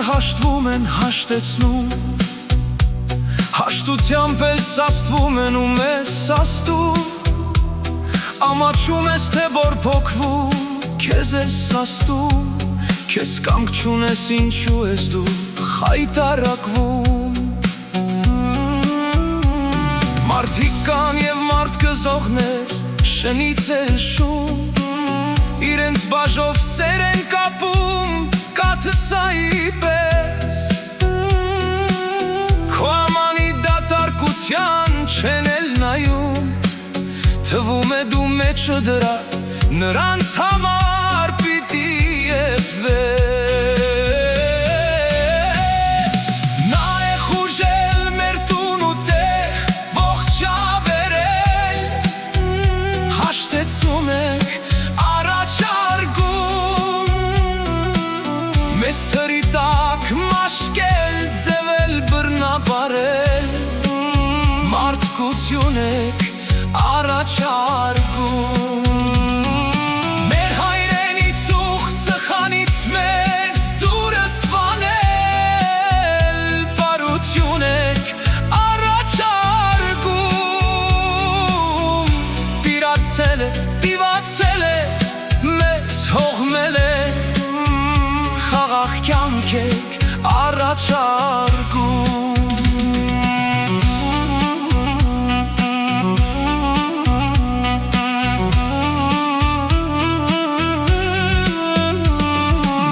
Հաշտվում են հաշտեցնում, հաշտությամբ ես աստվում են ու մեզ սաստում, ամաչում ես թե բորփոքվում, քեզ ես սաստում, քեզ կամք չունես ինչու ես դու խայտարակվում։ Մարդիկ կան և մարդ կզողներ շնից էլ շում, իրենց բաժով սեր են կապում կաթսայի պես, քո ամանի դատարկության չեն էլ նայում, թվում է դու մեջը դրա նրանց համար պիտի եփվես։ Նա է խուժել մեր տուն ու տեղ ողջավերել, հաշտեցում եք մեզ թրի տակ մաշկել, ձևել, բռնաբարել, մարդկություն եք առաջարկում։ Մեր հայրենից ուղծը խանից մեզ դուրը սվանել, բարություն եք առաջարկում։ Տիրացել է, տիվացել է, մեզ հողմել է, խաղաղ կյանք եք առաջարկում։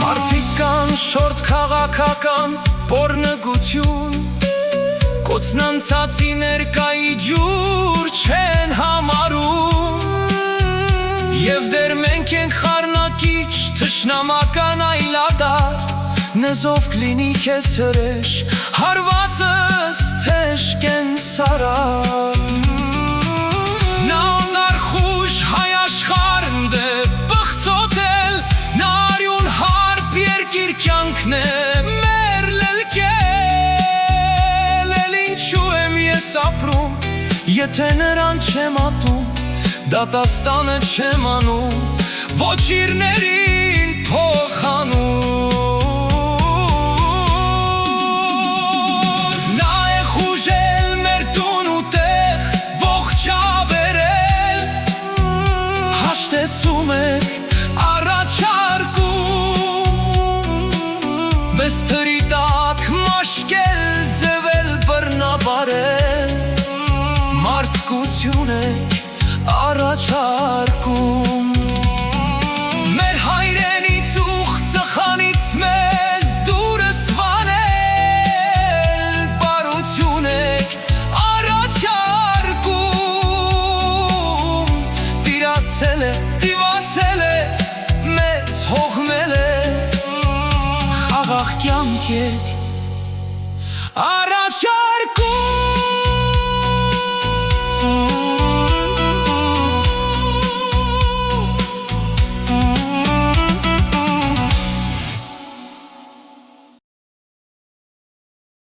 Մարդիկ կան շորտ քաղաքական պոռնգություն, կոծնանցածի ներկայի ջուր չեն համարում, և դեր մենք ենք խառնակիչ թշնամական այլադար, նզով կլինի քեզ հրեշ, հարվածս թեժ կենսարար։ Նա օնարխուժ հայ աշխարհն դե բղծոտել, նա արյուն հարբ երկիր կյանքն է մեր լելկել, էլ ինչու եմ ես ապրում, եթե նրան չեմ ատում, դատաստանը չեմ անում, ոչ իրներին փոխանում։ Նա է խուժել մեր տուն ու տեղ ողջավերել, հաշտեցում եք առաջարկում, մեզ թրի տակ մաշկել, ձևել, բռնաբարել, մարդկություն եք առաջարկում։ Մեր հայրենից ուղծը խանից մեզ դուրը սվանել, բարություն եք առաջարկում։ Տիրացել է, տիվացել է, մեզ հողմել է, խաղաղ կյանք եք